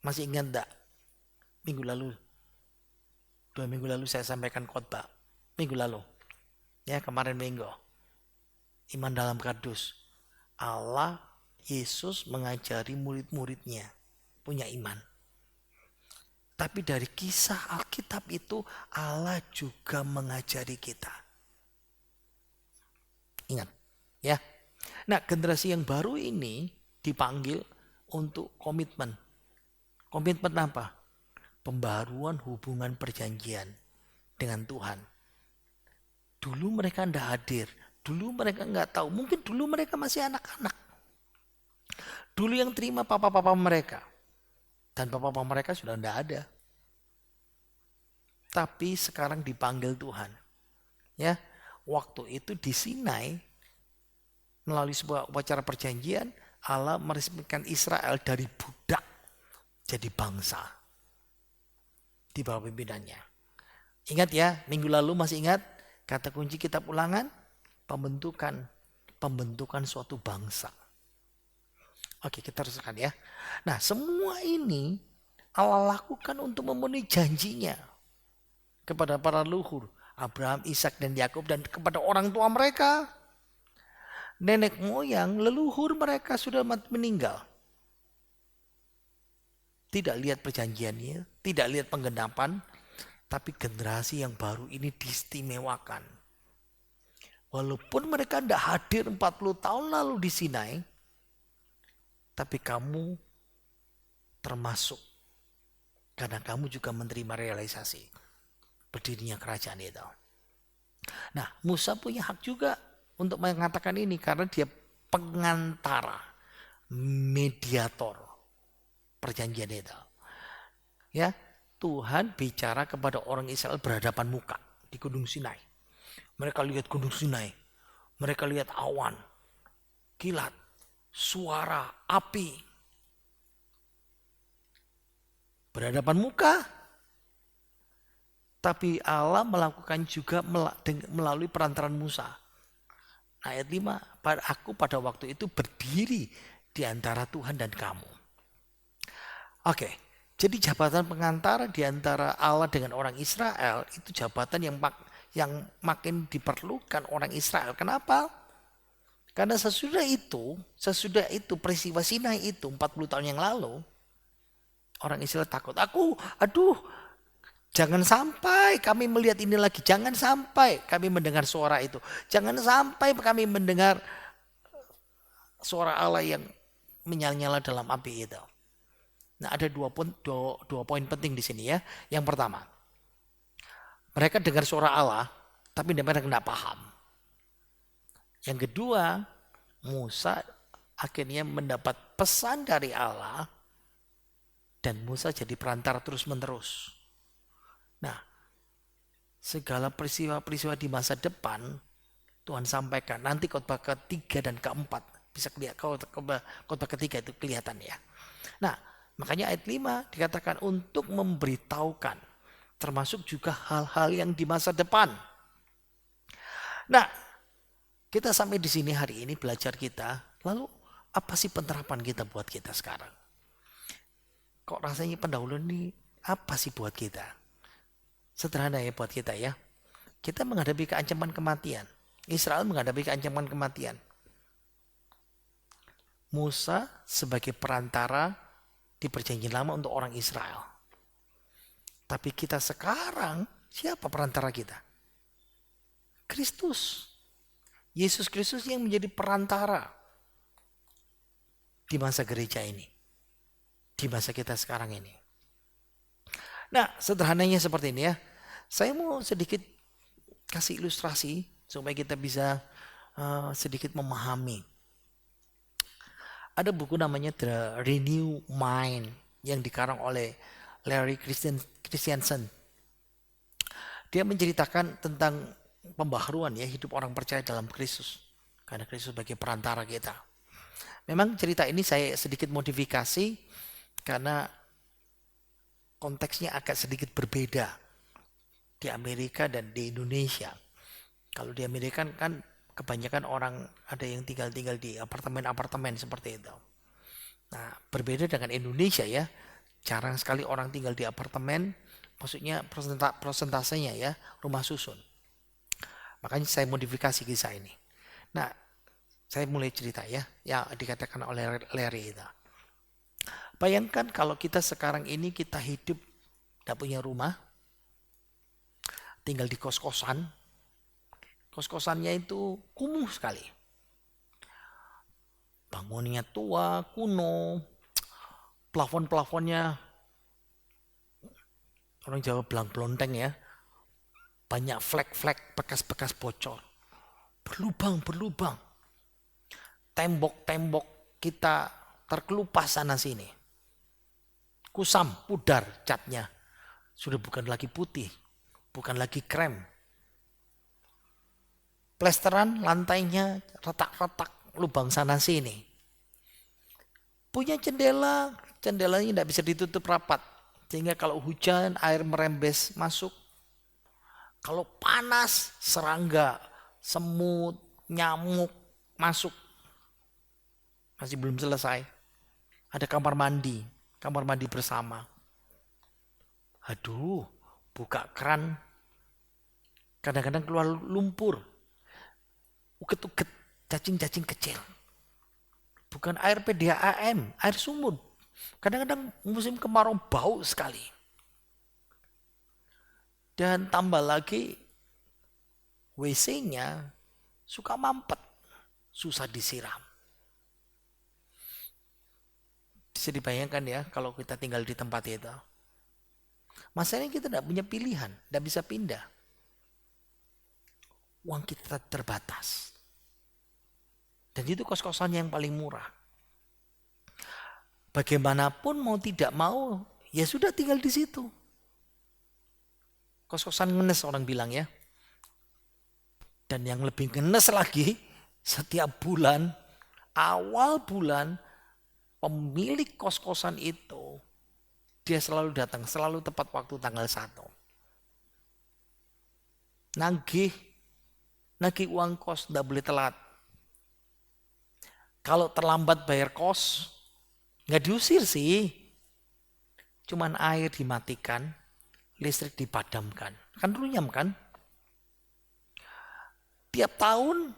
Masih ingat enggak? Minggu lalu, 2 minggu lalu saya sampaikan khotbah. Minggu lalu, ya kemarin minggu. Iman dalam kardus. Allah, Yesus mengajari murid-muridnya punya iman. Tapi dari kisah Alkitab itu Allah juga mengajari kita. Ingat ya. Nah, generasi yang baru ini dipanggil untuk komitmen. Komitmen apa? Pembaruan hubungan perjanjian dengan Tuhan. Dulu mereka tidak hadir. Dulu mereka nggak tahu. Mungkin dulu mereka masih anak-anak. Dulu yang terima papa-papa mereka. Dan papa-papa mereka sudah tidak ada. Tapi sekarang dipanggil Tuhan. Ya, waktu itu di Sinai melalui sebuah upacara perjanjian Allah meresmikan Israel dari budak jadi bangsa di bawah pimpinannya. Ingat ya, minggu lalu masih ingat kata kunci kitab Ulangan, pembentukan suatu bangsa. Oke, kita teruskan ya. Nah, semua ini Allah lakukan untuk memenuhi janjinya kepada para leluhur Abraham, Ishak dan Yakub dan kepada orang tua mereka. Nenek moyang leluhur mereka sudah meninggal. Tidak lihat perjanjiannya, tidak lihat penggenapan, tapi generasi yang baru ini diistimewakan. Walaupun mereka tidak hadir 40 tahun lalu di Sinai, tapi kamu termasuk karena kamu juga menerima realisasi berdirinya kerajaan itu. Nah, Musa punya hak juga untuk mengatakan ini karena dia pengantara, mediator perjanjian itu. Ya, Tuhan bicara kepada orang Israel berhadapan muka di Gunung Sinai. Mereka lihat Gunung Sinai, mereka lihat awan, kilat, suara, api. Berhadapan muka. Tapi Allah melakukan juga melalui perantaran Musa. Ayat 5, aku pada waktu itu berdiri di antara Tuhan dan kamu. Oke, jadi jabatan pengantara di antara Allah dengan orang Israel itu jabatan yang makin diperlukan orang Israel. Kenapa? Karena sesudah itu peristiwa Sinai itu 40 tahun yang lalu, orang Israel takut. Jangan sampai kami melihat ini lagi. Jangan sampai kami mendengar suara itu. Jangan sampai kami mendengar suara Allah yang menyala-nyala dalam api itu. Nah, ada dua poin penting di sini ya. Yang pertama, mereka dengar suara Allah, tapi mereka tidak paham. Yang kedua, Musa akhirnya mendapat pesan dari Allah, dan Musa jadi perantara terus-menerus. Nah, segala peristiwa-peristiwa di masa depan Tuhan sampaikan. Nanti khotbah ketiga dan keempat bisa kelihatan, khotbah ketiga itu kelihatan ya. Nah, makanya ayat 5 dikatakan untuk memberitahukan, termasuk juga hal-hal yang di masa depan. Nah, kita sampai di sini hari ini belajar kita. Lalu apa sih penerapan kita buat kita sekarang? Kok rasanya pendahuluan ini apa sih buat kita? Sederhana ya buat kita ya. Kita menghadapi keancaman kematian. Israel menghadapi keancaman kematian. Musa sebagai perantara di perjanjian lama untuk orang Israel. Tapi kita sekarang, siapa perantara kita? Kristus. Yesus Kristus yang menjadi perantara di masa gereja ini. Di masa kita sekarang ini. Nah, sederhananya seperti ini ya. Saya mau sedikit kasih ilustrasi supaya kita bisa sedikit memahami. Ada buku namanya The Renew Mind yang dikarang oleh Larry Christensen. Dia menceritakan tentang pembaharuan ya hidup orang percaya dalam Kristus. Karena Kristus sebagai perantara kita. Memang cerita ini saya sedikit modifikasi karena konteksnya agak sedikit berbeda di Amerika dan di Indonesia. Kalau di Amerika kan kebanyakan orang ada yang tinggal di apartemen-apartemen seperti itu. Nah, berbeda dengan Indonesia ya. Jarang sekali orang tinggal di apartemen, maksudnya prosentasenya ya, rumah susun. Makanya saya modifikasi kisah ini. Nah, saya mulai cerita ya, yang dikatakan oleh Larry itu. Bayangkan kalau kita sekarang ini kita hidup tidak punya rumah, tinggal di kos-kosan. Kos-kosannya itu kumuh sekali. Bangunannya tua, kuno, plafon-plafonnya orang Jawa bilang blonteng ya. Banyak flek-flek, bekas-bekas bocor. Berlubang-berlubang. Tembok-tembok kita terkelupas sana sini. Kusam, pudar catnya. Sudah bukan lagi putih, bukan lagi krem. Plesteran lantainya retak-retak, lubang sana sini. Punya jendelanya tidak bisa ditutup rapat. Sehingga kalau hujan air merembes masuk. Kalau panas serangga, semut, nyamuk masuk. Masih belum selesai. Ada kamar mandi bersama. Aduh, buka keran. Kadang-kadang keluar lumpur. Uget-uget, cacing-cacing kecil. Bukan air PDAM, air sumur. Kadang-kadang musim kemarau bau sekali. Dan tambah lagi WC-nya suka mampet, susah disiram. Bisa dibayangkan ya kalau kita tinggal di tempat itu. Masalahnya kita tidak punya pilihan, tidak bisa pindah. Uang kita terbatas. Dan itu kos-kosan yang paling murah. Bagaimanapun mau tidak mau, ya sudah tinggal di situ. Kos-kosan ngenes orang bilang ya. Dan yang lebih ngenes lagi, setiap bulan, awal bulan, pemilik kos-kosan itu, dia selalu datang, selalu tepat waktu tanggal 1. Nagih uang kos, tidak boleh telat. Kalau terlambat bayar kos, nggak diusir sih. Cuman air dimatikan, listrik dipadamkan. Kan runyam kan? Tiap tahun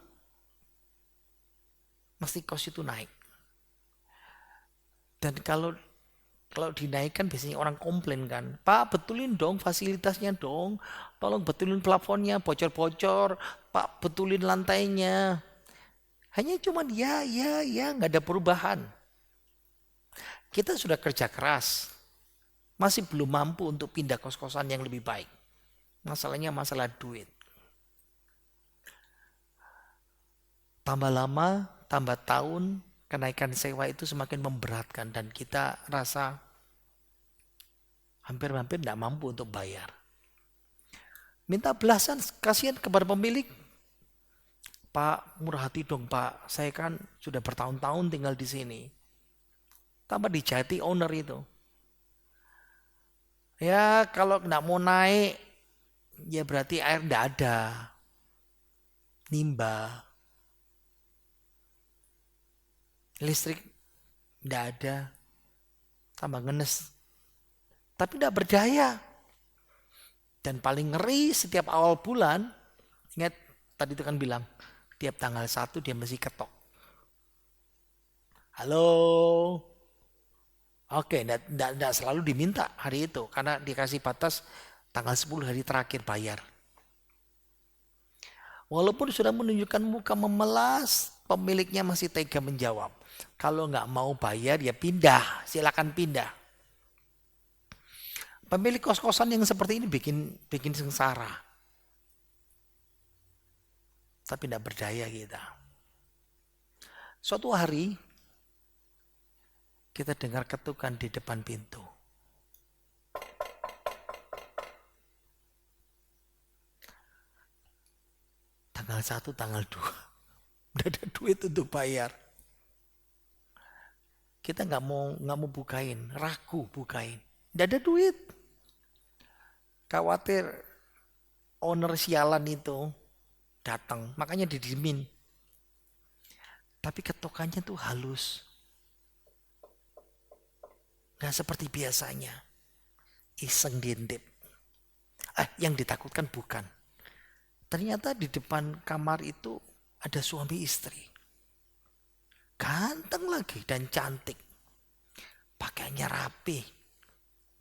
mesti kos itu naik. Dan kalau dinaikkan biasanya orang komplain kan. Pak, betulin dong fasilitasnya dong. Tolong betulin plafonnya, bocor-bocor. Pak, betulin lantainya. Hanya cuman ya, nggak ada perubahan. Kita sudah kerja keras. Masih belum mampu untuk pindah kos-kosan yang lebih baik. Masalahnya masalah duit. Tambah lama, tambah tahun, kenaikan sewa itu semakin memberatkan dan kita rasa hampir-hampir tidak mampu untuk bayar. Minta belasan, kasihan kepada pemilik. Pak, murah hati dong Pak, saya kan sudah bertahun-tahun tinggal di sini. Tambah dijati owner itu. Ya kalau tidak mau naik, ya berarti air tidak ada. Nimba. Listrik tidak ada, tambah ngenes. Tapi tidak berdaya. Dan paling ngeri setiap awal bulan, ingat tadi itu kan bilang, tiap tanggal 1 dia mesti ketok. Halo. Oke, tidak selalu diminta hari itu, karena dikasih batas tanggal 10 hari terakhir bayar. Walaupun sudah menunjukkan muka memelas, pemiliknya masih tega menjawab. Kalau nggak mau bayar ya pindah, silakan pindah. Pemilik kos-kosan yang seperti ini bikin sengsara. Tapi tidak berdaya kita. Suatu hari kita dengar ketukan di depan pintu. Tanggal 1, tanggal 2. Udah ada duit untuk bayar. Kita nggak mau bukain, ragu bukain. Nggak ada duit. Khawatir owner sialan itu datang, makanya didiemin. Tapi ketukannya tuh halus. Nggak seperti biasanya. Iseng diintip. Yang ditakutkan bukan. Ternyata di depan kamar itu ada suami istri. Ganteng lagi dan cantik. Pakaiannya rapi.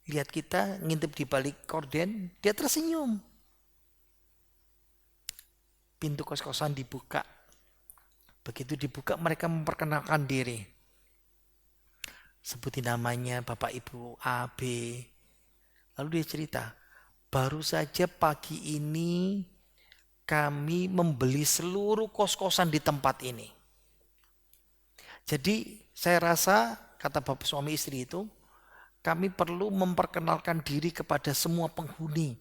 Lihat kita ngintip di balik korden, dia tersenyum. Pintu kos-kosan dibuka. Begitu dibuka mereka memperkenalkan diri. Sebutin namanya Bapak Ibu A, B. Lalu dia cerita, baru saja pagi ini kami membeli seluruh kos-kosan di tempat ini. Jadi saya rasa, kata bapak suami istri itu, kami perlu memperkenalkan diri kepada semua penghuni.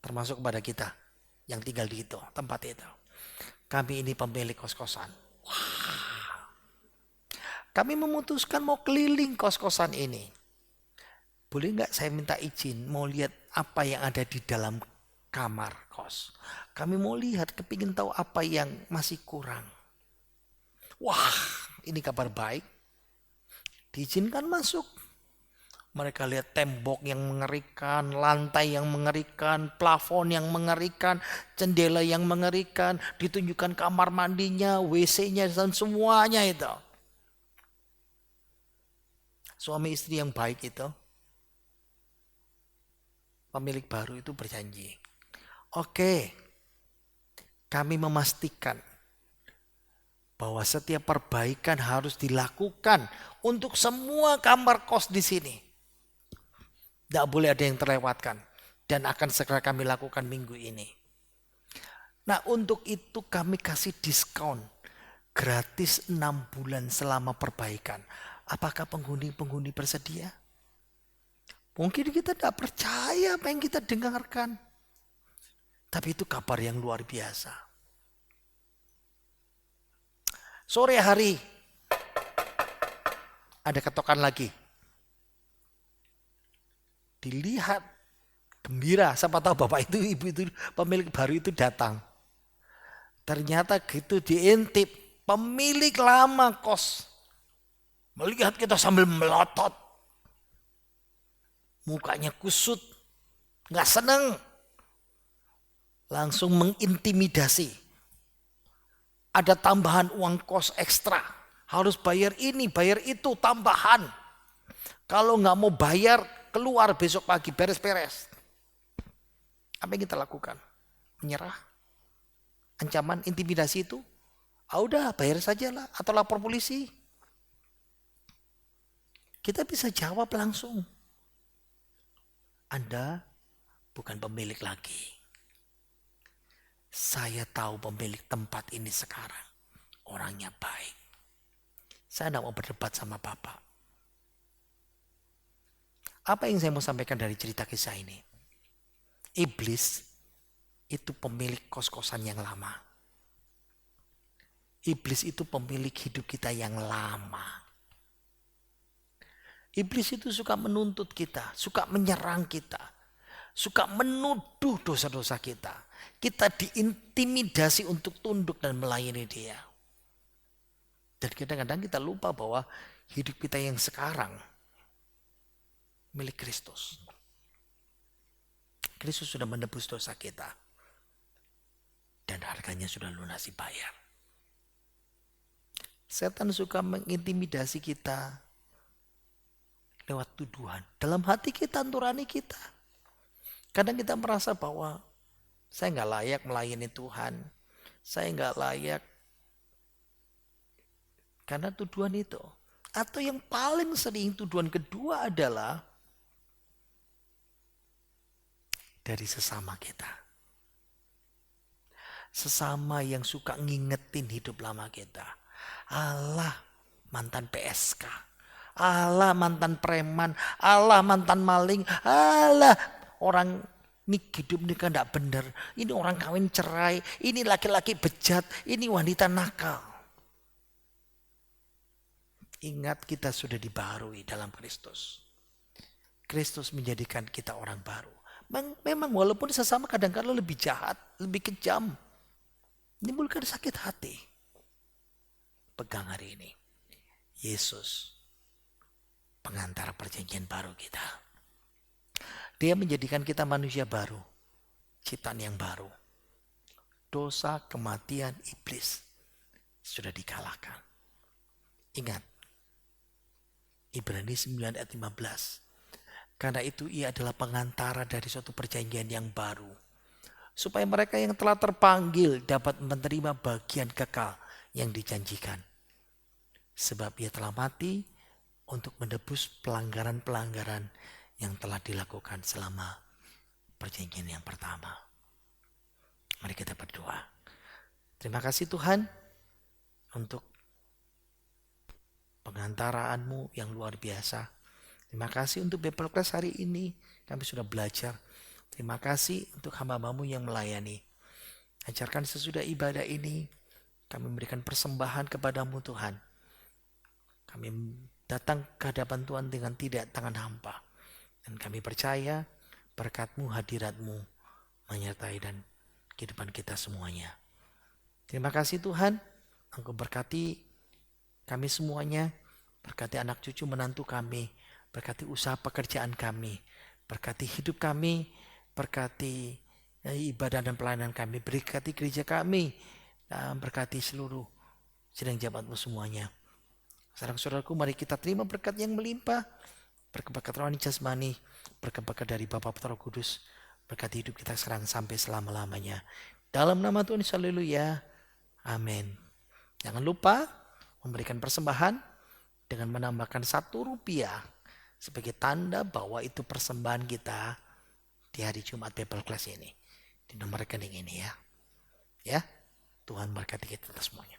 Termasuk kepada kita yang tinggal di itu, tempat itu. Kami ini pemilik kos-kosan. Wah. Kami memutuskan mau keliling kos-kosan ini. Boleh nggak saya minta izin mau lihat apa yang ada di dalam kamar kos. Kami mau lihat, kepingin tahu apa yang masih kurang. Wah, ini kabar baik. Diizinkan masuk. Mereka lihat tembok yang mengerikan, lantai yang mengerikan, plafon yang mengerikan, jendela yang mengerikan, ditunjukkan kamar mandinya, WC-nya dan semuanya itu. Suami istri yang baik itu, pemilik baru itu berjanji. Oke, kami memastikan bahwa setiap perbaikan harus dilakukan untuk semua kamar kos di sini. Tidak boleh ada yang terlewatkan dan akan segera kami lakukan minggu ini. Nah, untuk itu kami kasih diskon gratis 6 bulan selama perbaikan. Apakah penghuni-penghuni bersedia? Mungkin kita tidak percaya apa yang kita dengarkan. Tapi itu kabar yang luar biasa. Sore hari ada ketokan lagi. Dilihat gembira, siapa tahu bapak itu, ibu itu, pemilik baru itu datang. Ternyata gitu diintip, pemilik lama kos melihat kita sambil melotot. Mukanya kusut, gak seneng. Langsung mengintimidasi. Ada tambahan uang kos ekstra. Harus bayar ini, bayar itu, tambahan. Kalau gak mau bayar, keluar besok pagi, beres-beres. Apa yang kita lakukan? Menyerah? Ancaman, intimidasi itu? Udah bayar saja lah, atau lapor polisi. Kita bisa jawab langsung. Anda bukan pemilik lagi. Saya tahu pemilik tempat ini sekarang. Orangnya baik. Saya tidak mau berdebat sama Bapak. Apa yang saya mau sampaikan dari cerita kisah ini? Iblis itu pemilik kos-kosan yang lama. Iblis itu pemilik hidup kita yang lama. Iblis itu suka menuntut kita, suka menyerang kita, suka menuduh dosa-dosa kita. Kita diintimidasi untuk tunduk dan melayani dia. Dan kadang-kadang kita lupa bahwa hidup kita yang sekarang milik Kristus. Kristus sudah menebus dosa kita. Dan harganya sudah lunas dibayar. Setan suka mengintimidasi kita lewat tuduhan. Dalam hati kita, nurani kita. Kadang kita merasa bahwa saya nggak layak melayani Tuhan. Saya nggak layak. Karena tuduhan itu. Atau yang paling sering tuduhan kedua adalah dari sesama kita. Sesama yang suka ngingetin hidup lama kita. Allah mantan PSK. Allah mantan preman. Allah mantan maling. Allah orang ini hidup ini kan tidak benar. Ini orang kawin cerai. Ini laki-laki bejat. Ini wanita nakal. Ingat kita sudah dibaharui dalam Kristus. Kristus menjadikan kita orang baru. Memang walaupun sesama kadang-kadang lebih jahat, lebih kejam. Menimbulkan sakit hati. Pegang hari ini. Yesus. Pengantara perjanjian baru kita. Dia menjadikan kita manusia baru. Ciptaan yang baru. Dosa, kematian, iblis. Sudah dikalahkan. Ingat. Ibrani 9 ayat 15. Karena itu ia adalah pengantara dari suatu perjanjian yang baru. Supaya mereka yang telah terpanggil dapat menerima bagian kekal yang dijanjikan. Sebab ia telah mati untuk menebus pelanggaran-pelanggaran yang telah dilakukan selama perjanjian yang pertama. Mari kita berdoa. Terima kasih Tuhan untuk pengantaraanmu yang luar biasa. Terima kasih untuk Bible Class hari ini. Kami sudah belajar. Terima kasih untuk hamba-Mu yang melayani. Ajarkan sesudah ibadah ini. Kami memberikan persembahan kepadamu Tuhan. Kami datang ke hadapan Tuhan dengan tidak tangan hampa. Dan kami percaya berkat-Mu, hadirat-Mu menyertai dan kehidupan kita semuanya. Terima kasih Tuhan. Engkau berkati kami semuanya. Berkati anak cucu menantu kami. Berkati usaha pekerjaan kami. Berkati hidup kami. Berkati ibadah dan pelayanan kami. Berkati gereja kami. Dan berkati seluruh sidang jemaat-Mu semuanya. Saudara-saudaraku, mari kita terima berkat yang melimpah. Berkat rohani jasmani. Berkat dari Bapa Putra Roh Kudus. Berkati hidup kita sekarang sampai selama-lamanya. Dalam nama Tuhan Yesus, haleluya. Amin. Jangan lupa memberikan persembahan dengan menambahkan Rp1 sebagai tanda bahwa itu persembahan kita di hari Jumat Bible Class ini. Di nomor rekening ini ya. Ya, Tuhan berkati kita semuanya.